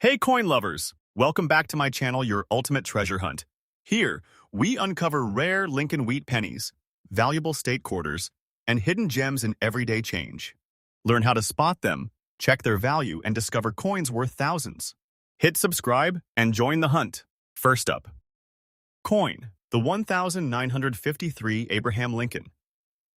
Hey coin lovers! Welcome back to my channel, Your Ultimate Treasure Hunt. Here, we uncover rare Lincoln wheat pennies, valuable state quarters, and hidden gems in everyday change. Learn how to spot them, check their value, and discover coins worth thousands. Hit subscribe and join the hunt. First up, coin, the 1953 Abraham Lincoln.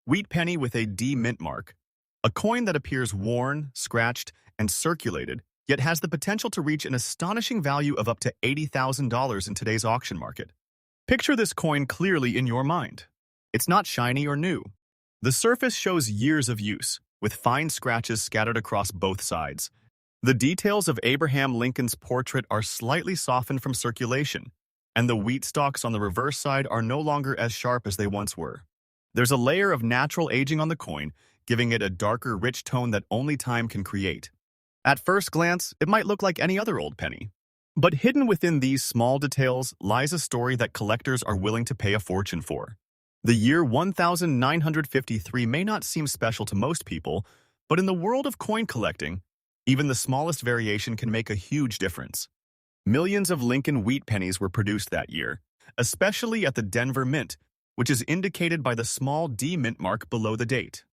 Wheat penny with a D mint mark. A coin that appears worn, scratched, and circulated, yet has the potential to reach an astonishing value of up to $80,000 in today's auction market. Picture this coin clearly in your mind. It's not shiny or new. The surface shows years of use, with fine scratches scattered across both sides. The details of Abraham Lincoln's portrait are slightly softened from circulation, and the wheat stalks on the reverse side are no longer as sharp as they once were. There's a layer of natural aging on the coin, giving it a darker, rich tone that only time can create. At first glance, it might look like any other old penny. But hidden within these small details lies a story that collectors are willing to pay a fortune for. The year 1953 may not seem special to most people, but in the world of coin collecting, even the smallest variation can make a huge difference. Millions of Lincoln wheat pennies were produced that year, especially at the Denver Mint, which is indicated by the small D mint mark below the date.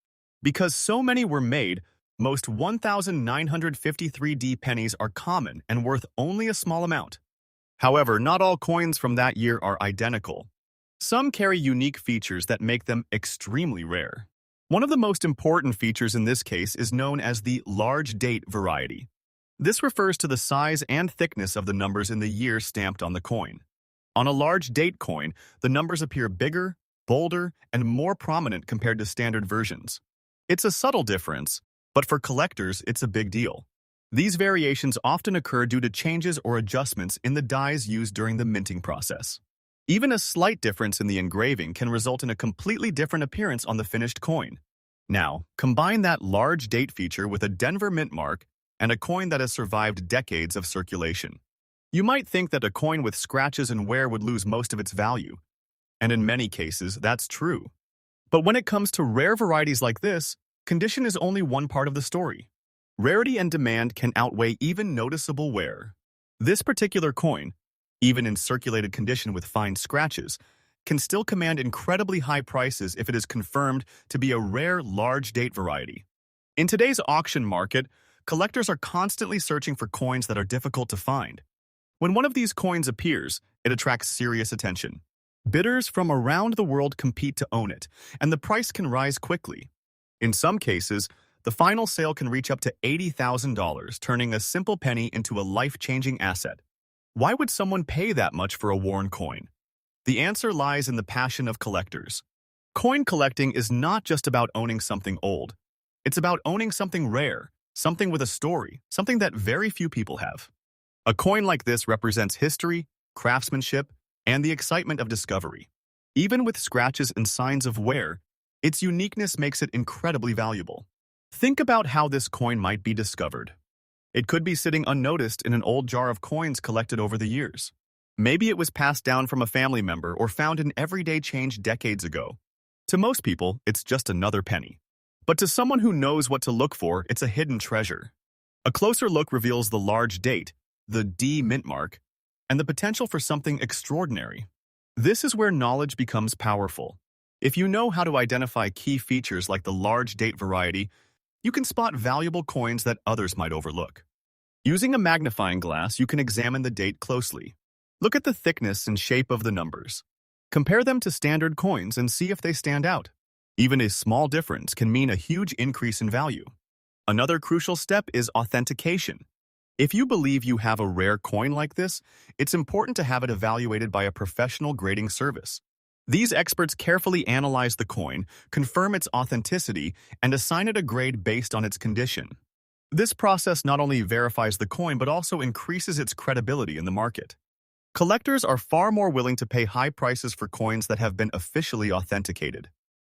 Because so many were made, most 1953 D pennies are common and worth only a small amount. However, not all coins from that year are identical. Some carry unique features that make them extremely rare. One of the most important features in this case is known as the large date variety. This refers to the size and thickness of the numbers in the year stamped on the coin. On a large date coin, the numbers appear bigger, bolder, and more prominent compared to standard versions. It's a subtle difference, but for collectors, it's a big deal. These variations often occur due to changes or adjustments in the dies used during the minting process. Even a slight difference in the engraving can result in a completely different appearance on the finished coin. Now, combine that large date feature with a Denver Mint mark and a coin that has survived decades of circulation. You might think that a coin with scratches and wear would lose most of its value, and in many cases, that's true. But when it comes to rare varieties like this, condition is only one part of the story. Rarity and demand can outweigh even noticeable wear. This particular coin, even in circulated condition with fine scratches, can still command incredibly high prices if it is confirmed to be a rare large date variety. In today's auction market, collectors are constantly searching for coins that are difficult to find. When one of these coins appears, it attracts serious attention. Bidders from around the world compete to own it, and the price can rise quickly. In some cases, the final sale can reach up to $80,000, turning a simple penny into a life-changing asset. Why would someone pay that much for a worn coin? The answer lies in the passion of collectors. Coin collecting is not just about owning something old. It's about owning something rare, something with a story, something that very few people have. A coin like this represents history, craftsmanship, and the excitement of discovery. Even with scratches and signs of wear, its uniqueness makes it incredibly valuable. Think about how this coin might be discovered. It could be sitting unnoticed in an old jar of coins collected over the years. Maybe it was passed down from a family member or found in everyday change decades ago. To most people, it's just another penny. But to someone who knows what to look for, it's a hidden treasure. A closer look reveals the large date, the D mint mark, and the potential for something extraordinary. This is where knowledge becomes powerful. If you know how to identify key features like the large date variety, you can spot valuable coins that others might overlook. Using a magnifying glass, you can examine the date closely. Look at the thickness and shape of the numbers. Compare them to standard coins and see if they stand out. Even a small difference can mean a huge increase in value. Another crucial step is authentication. If you believe you have a rare coin like this, it's important to have it evaluated by a professional grading service. These experts carefully analyze the coin, confirm its authenticity, and assign it a grade based on its condition. This process not only verifies the coin but also increases its credibility in the market. Collectors are far more willing to pay high prices for coins that have been officially authenticated.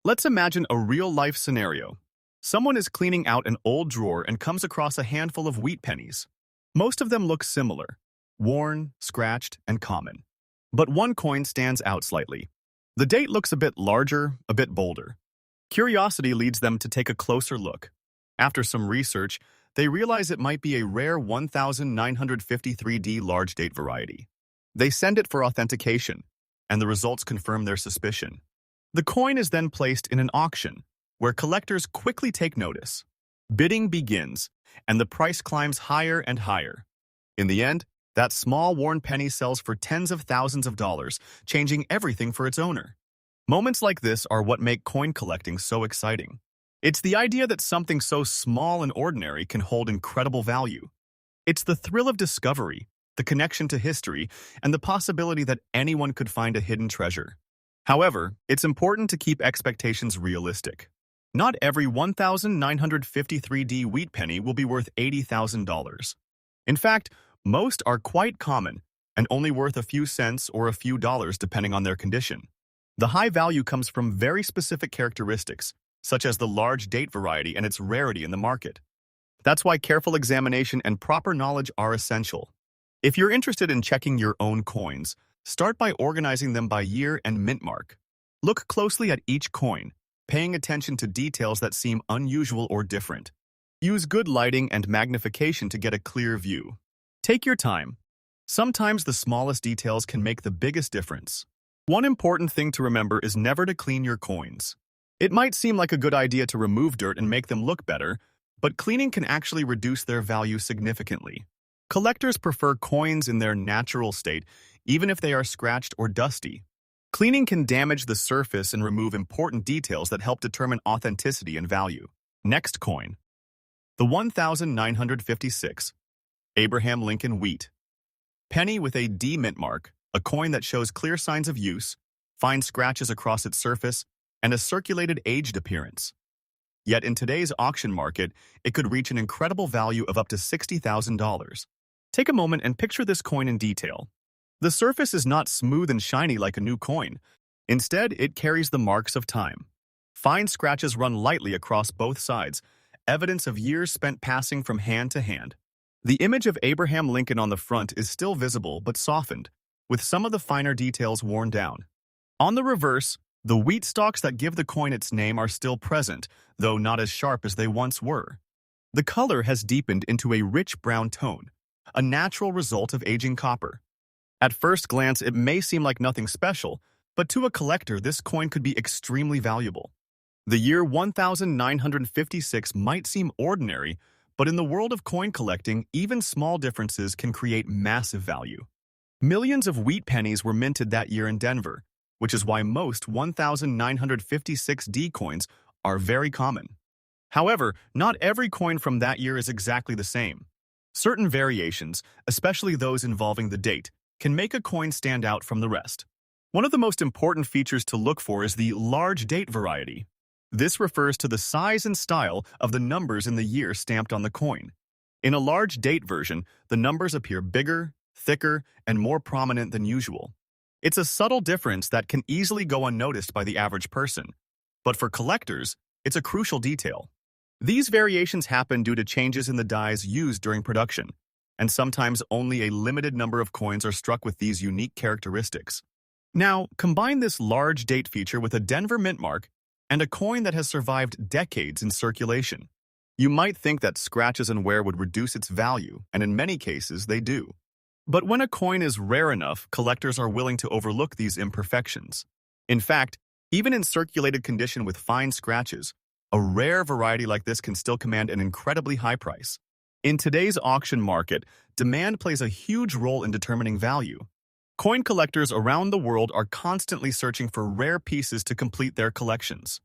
Let's imagine a real-life scenario. Someone is cleaning out an old drawer and comes across a handful of wheat pennies. Most of them look similar, worn, scratched, and common. But one coin stands out slightly. The date looks a bit larger, a bit bolder. Curiosity leads them to take a closer look. After some research, they realize it might be a rare 1953D large date variety. They send it for authentication, and the results confirm their suspicion. The coin is then placed in an auction, where collectors quickly take notice. Bidding begins, and the price climbs higher and higher. In the end, that small worn penny sells for tens of thousands of dollars, changing everything for its owner. Moments like this are what make coin collecting so exciting. It's the idea that something so small and ordinary can hold incredible value. It's the thrill of discovery, the connection to history, and the possibility that anyone could find a hidden treasure. However, it's important to keep expectations realistic. Not every 1953D wheat penny will be worth $80,000. In fact, most are quite common and only worth a few cents or a few dollars depending on their condition. The high value comes from very specific characteristics, such as the large date variety and its rarity in the market. That's why careful examination and proper knowledge are essential. If you're interested in checking your own coins, start by organizing them by year and mint mark. Look closely at each coin, paying attention to details that seem unusual or different. Use good lighting and magnification to get a clear view. Take your time. Sometimes the smallest details can make the biggest difference. One important thing to remember is never to clean your coins. It might seem like a good idea to remove dirt and make them look better, but cleaning can actually reduce their value significantly. Collectors prefer coins in their natural state, even if they are scratched or dusty. Cleaning can damage the surface and remove important details that help determine authenticity and value. Next coin. The 1956 Abraham Lincoln Wheat penny with a D mint mark, a coin that shows clear signs of use, fine scratches across its surface, and a circulated aged appearance. Yet in today's auction market, it could reach an incredible value of up to $60,000. Take a moment and picture this coin in detail. The surface is not smooth and shiny like a new coin. Instead, it carries the marks of time. Fine scratches run lightly across both sides, evidence of years spent passing from hand to hand. The image of Abraham Lincoln on the front is still visible but softened, with some of the finer details worn down. On the reverse, the wheat stalks that give the coin its name are still present, though not as sharp as they once were. The color has deepened into a rich brown tone, a natural result of aging copper. At first glance, it may seem like nothing special, but to a collector, this coin could be extremely valuable. The year 1956 might seem ordinary, but in the world of coin collecting, even small differences can create massive value. Millions of wheat pennies were minted that year in Denver, which is why most 1956D coins are very common. However, not every coin from that year is exactly the same. Certain variations, especially those involving the date, can make a coin stand out from the rest. One of the most important features to look for is the large date variety. This refers to the size and style of the numbers in the year stamped on the coin. In a large date version, the numbers appear bigger, thicker, and more prominent than usual. It's a subtle difference that can easily go unnoticed by the average person. But for collectors, it's a crucial detail. These variations happen due to changes in the dies used during production, and sometimes only a limited number of coins are struck with these unique characteristics. Now, combine this large date feature with a Denver mint mark and a coin that has survived decades in circulation. You might think that scratches and wear would reduce its value, and in many cases, they do. But when a coin is rare enough, collectors are willing to overlook these imperfections. In fact, even in circulated condition with fine scratches, a rare variety like this can still command an incredibly high price. In today's auction market, demand plays a huge role in determining value. Coin collectors around the world are constantly searching for rare pieces to complete their collections.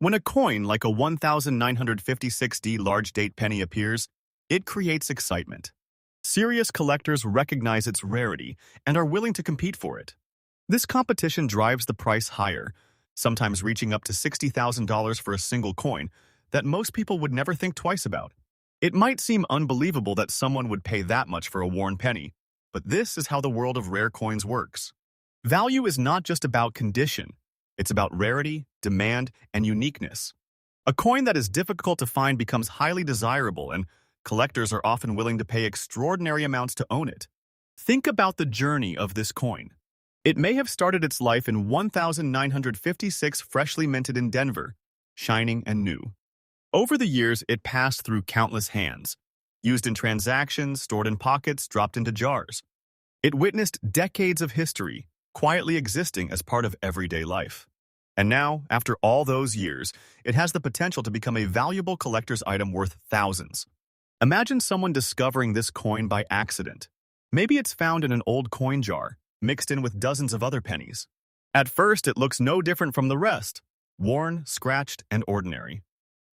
When a coin like a 1956D large date penny appears, it creates excitement. Serious collectors recognize its rarity and are willing to compete for it. This competition drives the price higher, sometimes reaching up to $60,000 for a single coin that most people would never think twice about. It might seem unbelievable that someone would pay that much for a worn penny, but this is how the world of rare coins works. Value is not just about condition. It's about rarity, demand, and uniqueness. A coin that is difficult to find becomes highly desirable, and collectors are often willing to pay extraordinary amounts to own it. Think about the journey of this coin. It may have started its life in 1956, freshly minted in Denver, shining and new. Over the years, it passed through countless hands, used in transactions, stored in pockets, dropped into jars. It witnessed decades of history, quietly existing as part of everyday life. And now, after all those years, it has the potential to become a valuable collector's item worth thousands. Imagine someone discovering this coin by accident. Maybe it's found in an old coin jar, mixed in with dozens of other pennies. At first, it looks no different from the rest, worn, scratched, and ordinary.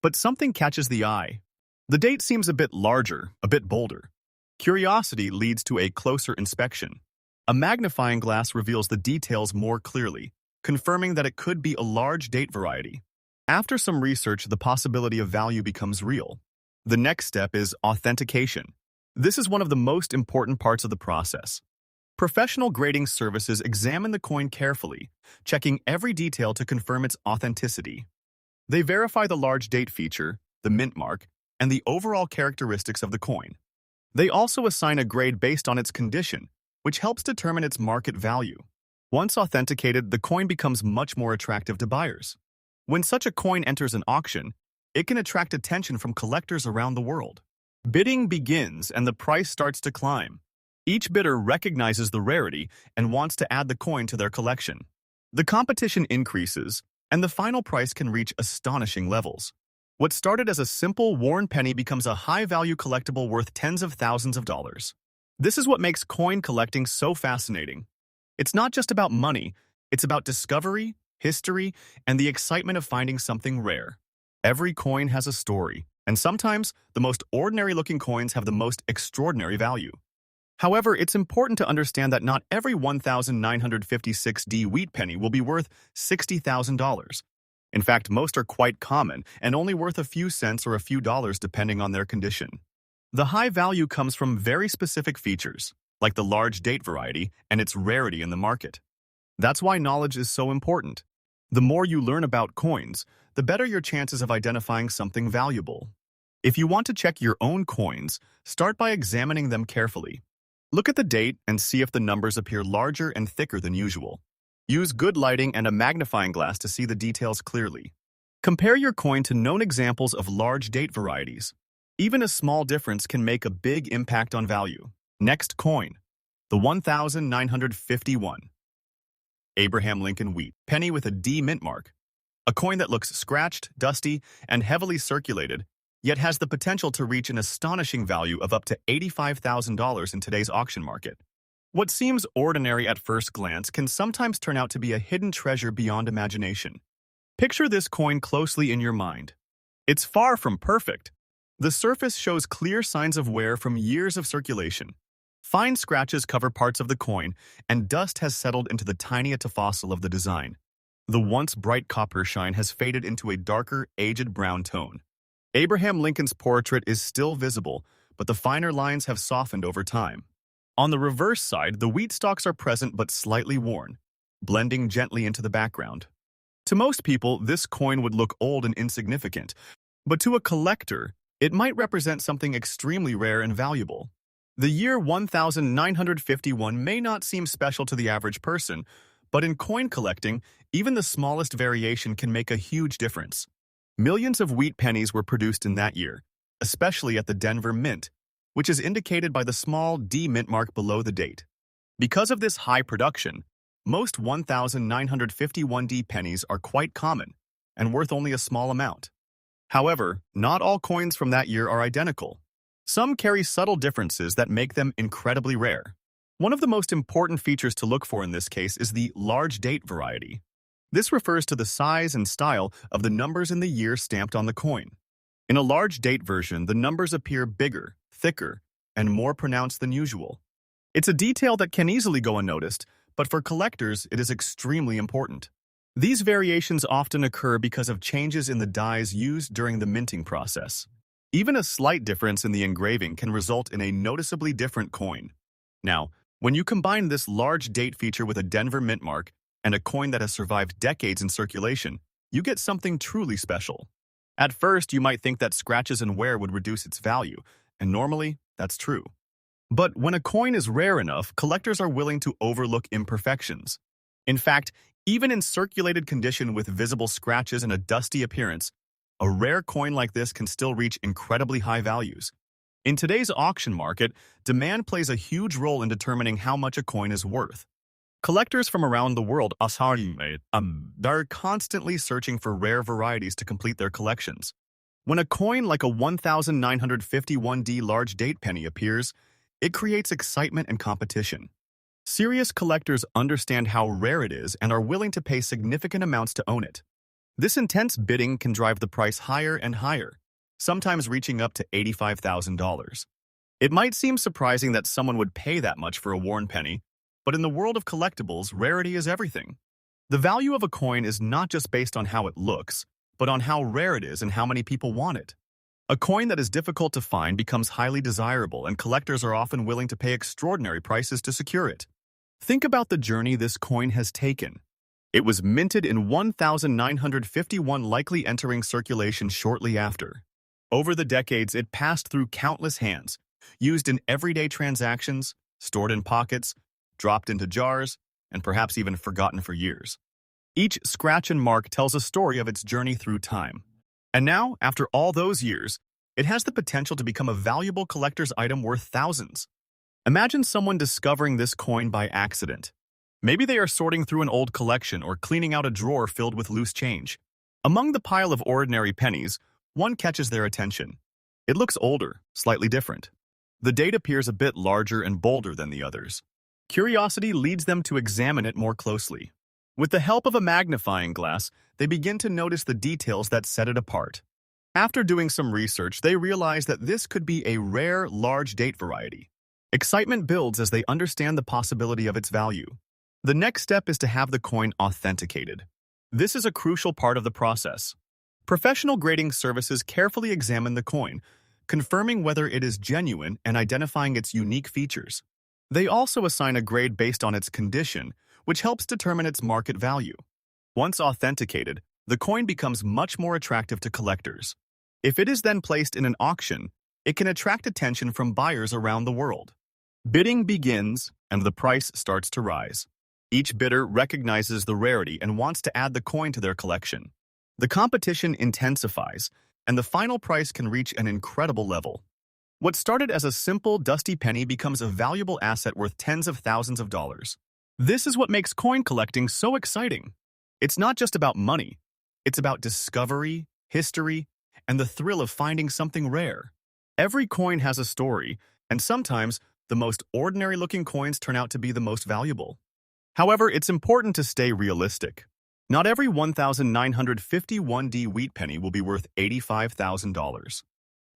But something catches the eye. The date seems a bit larger, a bit bolder. Curiosity leads to a closer inspection. A magnifying glass reveals the details more clearly, confirming that it could be a large date variety. After some research, the possibility of value becomes real. The next step is authentication. This is one of the most important parts of the process. Professional grading services examine the coin carefully, checking every detail to confirm its authenticity. They verify the large date feature, the mint mark, and the overall characteristics of the coin. They also assign a grade based on its condition, which helps determine its market value. Once authenticated, the coin becomes much more attractive to buyers. When such a coin enters an auction, it can attract attention from collectors around the world. Bidding begins and the price starts to climb. Each bidder recognizes the rarity and wants to add the coin to their collection. The competition increases, and the final price can reach astonishing levels. What started as a simple worn penny becomes a high-value collectible worth tens of thousands of dollars. This is what makes coin collecting so fascinating. It's not just about money, it's about discovery, history, and the excitement of finding something rare. Every coin has a story, and sometimes the most ordinary-looking coins have the most extraordinary value. However, it's important to understand that not every 1,956D wheat penny will be worth $60,000. In fact, most are quite common and only worth a few cents or a few dollars depending on their condition. The high value comes from very specific features, like the large date variety and its rarity in the market. That's why knowledge is so important. The more you learn about coins, the better your chances of identifying something valuable. If you want to check your own coins, start by examining them carefully. Look at the date and see if the numbers appear larger and thicker than usual. Use good lighting and a magnifying glass to see the details clearly. Compare your coin to known examples of large date varieties. Even a small difference can make a big impact on value. Next coin, the 1951. Abraham Lincoln Wheat penny with a D mint mark. A coin that looks scratched, dusty, and heavily circulated, yet has the potential to reach an astonishing value of up to $85,000 in today's auction market. What seems ordinary at first glance can sometimes turn out to be a hidden treasure beyond imagination. Picture this coin closely in your mind. It's far from perfect. The surface shows clear signs of wear from years of circulation. Fine scratches cover parts of the coin, and dust has settled into the tiny fossil of the design. The once bright copper shine has faded into a darker, aged brown tone. Abraham Lincoln's portrait is still visible, but the finer lines have softened over time. On the reverse side, the wheat stalks are present but slightly worn, blending gently into the background. To most people, this coin would look old and insignificant, but to a collector, it might represent something extremely rare and valuable. The year 1951 may not seem special to the average person, but in coin collecting, even the smallest variation can make a huge difference. Millions of wheat pennies were produced in that year, especially at the Denver Mint, which is indicated by the small D mint mark below the date. Because of this high production, most 1951D pennies are quite common and worth only a small amount. However, not all coins from that year are identical. Some carry subtle differences that make them incredibly rare. One of the most important features to look for in this case is the large date variety. This refers to the size and style of the numbers in the year stamped on the coin. In a large date version, the numbers appear bigger, thicker, and more pronounced than usual. It's a detail that can easily go unnoticed, but for collectors, it is extremely important. These variations often occur because of changes in the dies used during the minting process. Even a slight difference in the engraving can result in a noticeably different coin. Now, when you combine this large date feature with a Denver mint mark and a coin that has survived decades in circulation, you get something truly special. At first, you might think that scratches and wear would reduce its value, and normally, that's true. But when a coin is rare enough, collectors are willing to overlook imperfections. In fact, even in circulated condition with visible scratches and a dusty appearance, a rare coin like this can still reach incredibly high values. In today's auction market, demand plays a huge role in determining how much a coin is worth. Collectors from around the world are constantly searching for rare varieties to complete their collections. When a coin like a 1951D large date penny appears, it creates excitement and competition. Serious collectors understand how rare it is and are willing to pay significant amounts to own it. This intense bidding can drive the price higher and higher, sometimes reaching up to $85,000. It might seem surprising that someone would pay that much for a worn penny, but in the world of collectibles, rarity is everything. The value of a coin is not just based on how it looks, but on how rare it is and how many people want it. A coin that is difficult to find becomes highly desirable, and collectors are often willing to pay extraordinary prices to secure it. Think about the journey this coin has taken. It was minted in 1951, likely entering circulation shortly after. Over the decades, it passed through countless hands, used in everyday transactions, stored in pockets, dropped into jars, and perhaps even forgotten for years. Each scratch and mark tells a story of its journey through time. And now, after all those years, it has the potential to become a valuable collector's item worth thousands. Imagine someone discovering this coin by accident. Maybe they are sorting through an old collection or cleaning out a drawer filled with loose change. Among the pile of ordinary pennies, one catches their attention. It looks older, slightly different. The date appears a bit larger and bolder than the others. Curiosity leads them to examine it more closely. With the help of a magnifying glass, they begin to notice the details that set it apart. After doing some research, they realize that this could be a rare, large date variety. Excitement builds as they understand the possibility of its value. The next step is to have the coin authenticated. This is a crucial part of the process. Professional grading services carefully examine the coin, confirming whether it is genuine and identifying its unique features. They also assign a grade based on its condition, which helps determine its market value. Once authenticated, the coin becomes much more attractive to collectors. If it is then placed in an auction, it can attract attention from buyers around the world. Bidding begins, and the price starts to rise. Each bidder recognizes the rarity and wants to add the coin to their collection. The competition intensifies, and the final price can reach an incredible level. What started as a simple, dusty penny becomes a valuable asset worth tens of thousands of dollars. This is what makes coin collecting so exciting. It's not just about money. It's about discovery, history, and the thrill of finding something rare. Every coin has a story, and sometimes the most ordinary-looking coins turn out to be the most valuable. However, it's important to stay realistic. Not every 1951D wheat penny will be worth $85,000.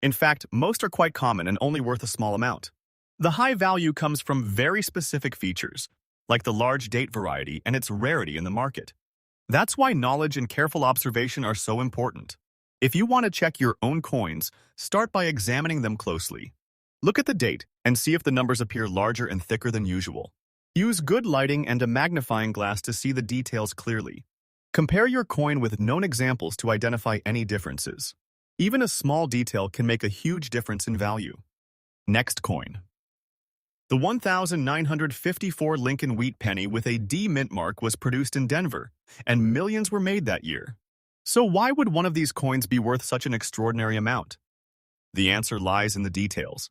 In fact, most are quite common and only worth a small amount. The high value comes from very specific features, like the large date variety and its rarity in the market. That's why knowledge and careful observation are so important. If you want to check your own coins, start by examining them closely. Look at the date and see if the numbers appear larger and thicker than usual. Use good lighting and a magnifying glass to see the details clearly. Compare your coin with known examples to identify any differences. Even a small detail can make a huge difference in value. Next coin. The 1954 Lincoln wheat penny with a D mint mark was produced in Denver, and millions were made that year. So why would one of these coins be worth such an extraordinary amount? The answer lies in the details.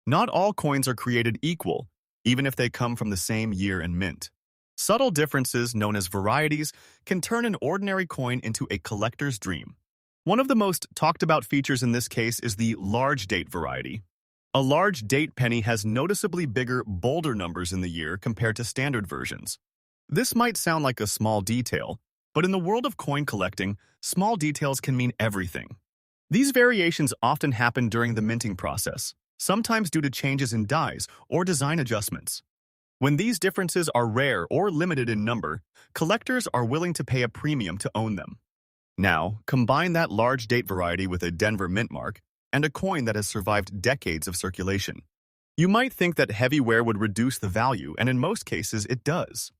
Not all coins are created equal, even if they come from the same year and mint. Subtle differences, known as varieties, can turn an ordinary coin into a collector's dream. One of the most talked about features in this case is the large date variety. A large date penny has noticeably bigger, bolder numbers in the year compared to standard versions. This might sound like a small detail, but in the world of coin collecting, small details can mean everything. These variations often happen during the minting process, sometimes due to changes in dies or design adjustments. When these differences are rare or limited in number, collectors are willing to pay a premium to own them. Now, combine that large date variety with a Denver mint mark and a coin that has survived decades of circulation. You might think that heavy wear would reduce the value, and in most cases it does.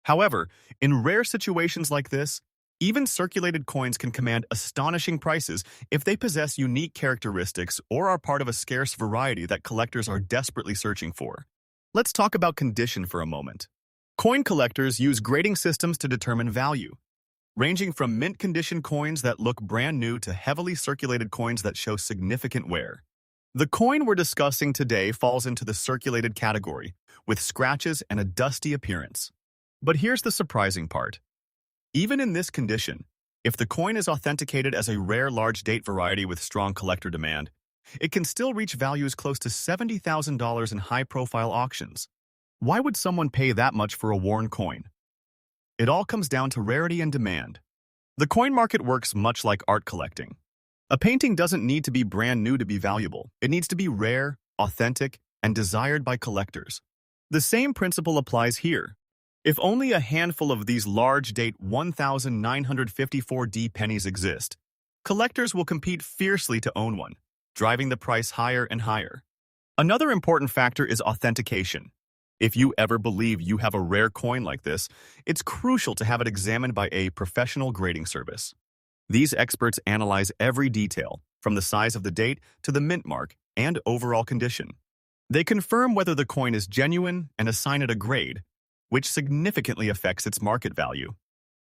However, in rare situations like this, even circulated coins can command astonishing prices if they possess unique characteristics or are part of a scarce variety that collectors are desperately searching for. Let's talk about condition for a moment. Coin collectors use grading systems to determine value, ranging from mint condition coins that look brand new to heavily circulated coins that show significant wear. The coin we're discussing today falls into the circulated category, with scratches and a dusty appearance. But here's the surprising part. Even in this condition, if the coin is authenticated as a rare large date variety with strong collector demand, it can still reach values close to $70,000 in high-profile auctions. Why would someone pay that much for a worn coin? It all comes down to rarity and demand. The coin market works much like art collecting. A painting doesn't need to be brand new to be valuable. It needs to be rare, authentic, and desired by collectors. The same principle applies here. If only a handful of these large-date 1,954D pennies exist, collectors will compete fiercely to own one, driving the price higher and higher. Another important factor is authentication. If you ever believe you have a rare coin like this, it's crucial to have it examined by a professional grading service. These experts analyze every detail, from the size of the date to the mint mark and overall condition. They confirm whether the coin is genuine and assign it a grade, which significantly affects its market value.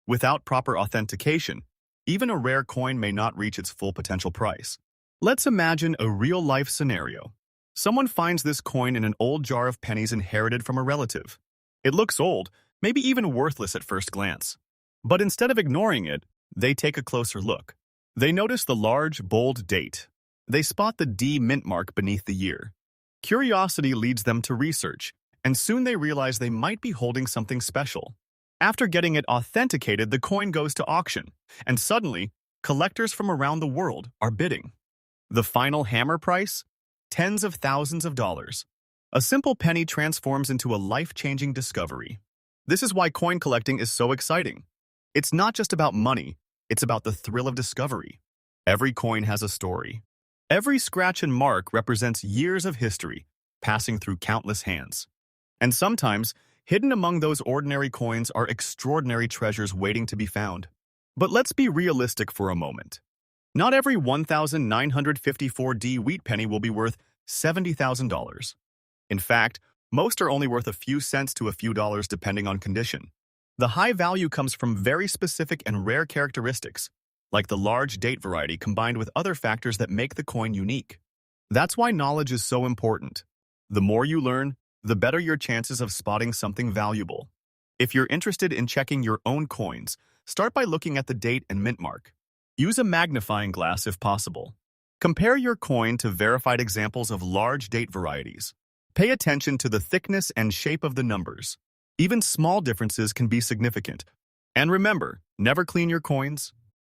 Without proper authentication, even a rare coin may not reach its full potential price. Let's imagine a real-life scenario. Someone finds this coin in an old jar of pennies inherited from a relative. It looks old, maybe even worthless at first glance. But instead of ignoring it, they take a closer look. They notice the large, bold date. They spot the D mint mark beneath the year. Curiosity leads them to research, and soon they realize they might be holding something special. After getting it authenticated, the coin goes to auction, and suddenly, collectors from around the world are bidding. The final hammer price? Tens of thousands of dollars. A simple penny transforms into a life-changing discovery. This is why coin collecting is so exciting. It's not just about money, it's about the thrill of discovery. Every coin has a story. Every scratch and mark represents years of history, passing through countless hands. And sometimes, hidden among those ordinary coins are extraordinary treasures waiting to be found. But let's be realistic for a moment. Not every 1,954D wheat penny will be worth $70,000. In fact, most are only worth a few cents to a few dollars depending on condition. The high value comes from very specific and rare characteristics, like the large date variety combined with other factors that make the coin unique. That's why knowledge is so important. The more you learn, the better your chances of spotting something valuable. If you're interested in checking your own coins, start by looking at the date and mint mark. Use a magnifying glass if possible. Compare your coin to verified examples of large date varieties. Pay attention to the thickness and shape of the numbers. Even small differences can be significant. And remember, never clean your coins.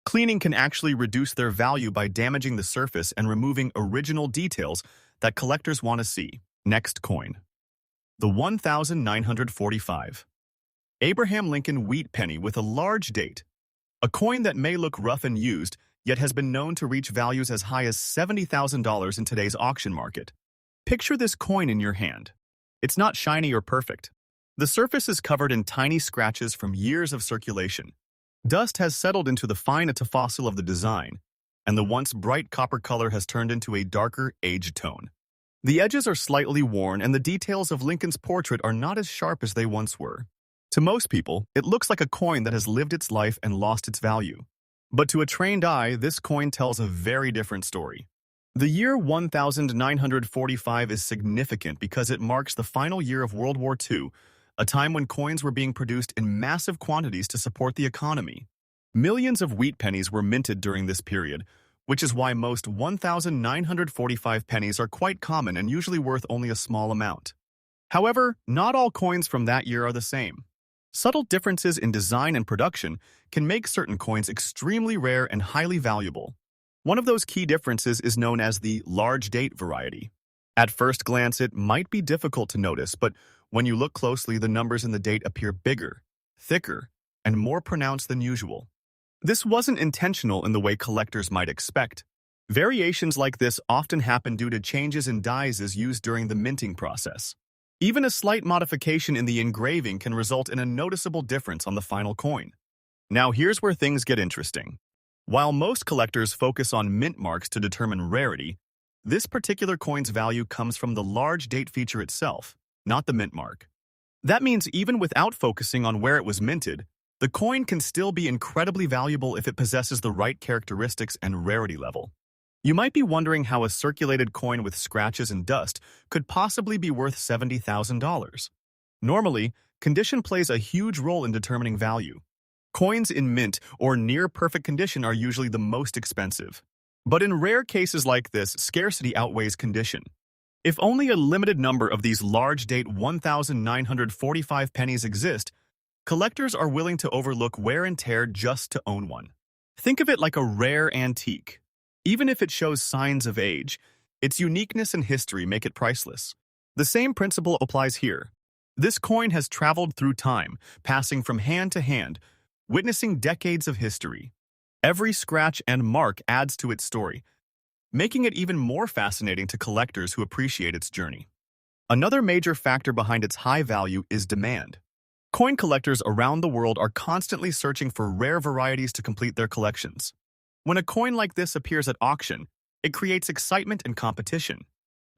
Cleaning can actually reduce their value by damaging the surface and removing original details that collectors want to see. Next coin. The 1,945. Abraham Lincoln wheat penny with a large date. A coin that may look rough and used, yet has been known to reach values as high as $70,000 in today's auction market. Picture this coin in your hand. It's not shiny or perfect. The surface is covered in tiny scratches from years of circulation. Dust has settled into the fine fossil of the design, and the once bright copper color has turned into a darker, aged tone. The edges are slightly worn, and the details of Lincoln's portrait are not as sharp as they once were. To most people, it looks like a coin that has lived its life and lost its value. But to a trained eye, this coin tells a very different story. The year 1945 is significant because it marks the final year of World War II, a time when coins were being produced in massive quantities to support the economy. Millions of wheat pennies were minted during this period, which is why most 1,945 pennies are quite common and usually worth only a small amount. However, not all coins from that year are the same. Subtle differences in design and production can make certain coins extremely rare and highly valuable. One of those key differences is known as the large date variety. At first glance, it might be difficult to notice, but when you look closely, the numbers in the date appear bigger, thicker, and more pronounced than usual. This wasn't intentional in the way collectors might expect. Variations like this often happen due to changes in dies used during the minting process. Even a slight modification in the engraving can result in a noticeable difference on the final coin. Now here's where things get interesting. While most collectors focus on mint marks to determine rarity, this particular coin's value comes from the large date feature itself, not the mint mark. That means even without focusing on where it was minted, the coin can still be incredibly valuable if it possesses the right characteristics and rarity level. You might be wondering how a circulated coin with scratches and dust could possibly be worth $70,000. Normally, condition plays a huge role in determining value. Coins in mint or near-perfect condition are usually the most expensive. But in rare cases like this, scarcity outweighs condition. If only a limited number of these large-date 1,945 pennies exist, collectors are willing to overlook wear and tear just to own one. Think of it like a rare antique. Even if it shows signs of age, its uniqueness and history make it priceless. The same principle applies here. This coin has traveled through time, passing from hand to hand, witnessing decades of history. Every scratch and mark adds to its story, making it even more fascinating to collectors who appreciate its journey. Another major factor behind its high value is demand. Coin collectors around the world are constantly searching for rare varieties to complete their collections. When a coin like this appears at auction, it creates excitement and competition.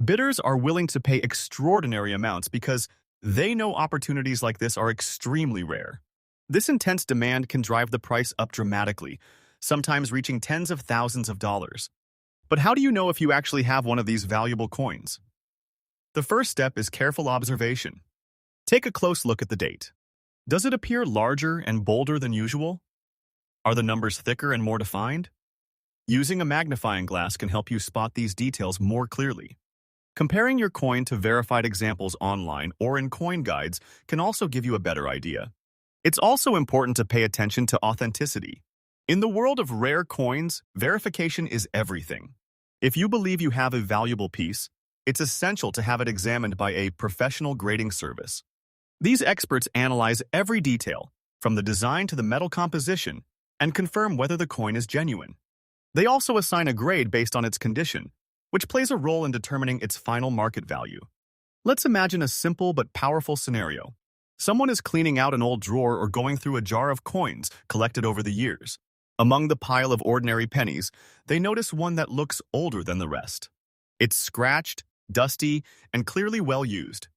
Bidders are willing to pay extraordinary amounts because they know opportunities like this are extremely rare. This intense demand can drive the price up dramatically, sometimes reaching tens of thousands of dollars. But how do you know if you actually have one of these valuable coins? The first step is careful observation. Take a close look at the date. Does it appear larger and bolder than usual? Are the numbers thicker and more defined? Using a magnifying glass can help you spot these details more clearly. Comparing your coin to verified examples online or in coin guides can also give you a better idea. It's also important to pay attention to authenticity. In the world of rare coins, verification is everything. If you believe you have a valuable piece, it's essential to have it examined by a professional grading service. These experts analyze every detail, from the design to the metal composition, and confirm whether the coin is genuine. They also assign a grade based on its condition, which plays a role in determining its final market value. Let's imagine a simple but powerful scenario. Someone is cleaning out an old drawer or going through a jar of coins collected over the years. Among the pile of ordinary pennies, they notice one that looks older than the rest. It's scratched, dusty, and clearly well used.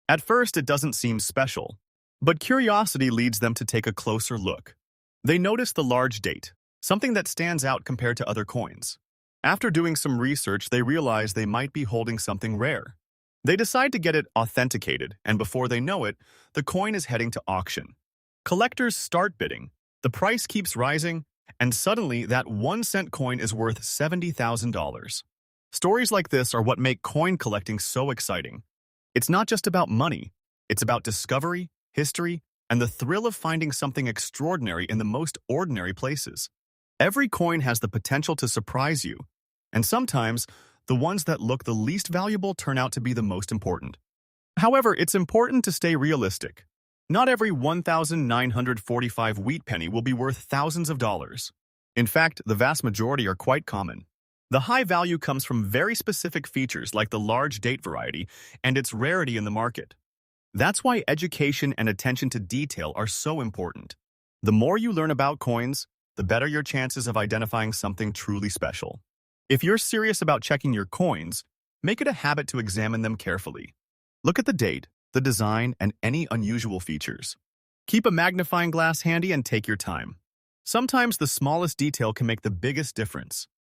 At first, it doesn't seem special, but curiosity leads them to take a closer look. They notice the large date, something that stands out compared to other coins. After doing some research, they realize they might be holding something rare. They decide to get it authenticated, and before they know it, the coin is heading to auction. Collectors start bidding, the price keeps rising, and suddenly that 1-cent coin is worth $70,000. Stories like this are what make coin collecting so exciting. It's not just about money, it's about discovery, history, and the thrill of finding something extraordinary in the most ordinary places. Every coin has the potential to surprise you, and sometimes the ones that look the least valuable turn out to be the most important. However, it's important to stay realistic. Not every 1,945 wheat penny will be worth thousands of dollars. In fact, the vast majority are quite common. The high value comes from very specific features like the large date variety and its rarity in the market. That's why education and attention to detail are so important. The more you learn about coins, the better your chances of identifying something truly special. If you're serious about checking your coins, make it a habit to examine them carefully. Look at the date, the design, and any unusual features. Keep a magnifying glass handy and take your time. Sometimes the smallest detail can make the biggest difference.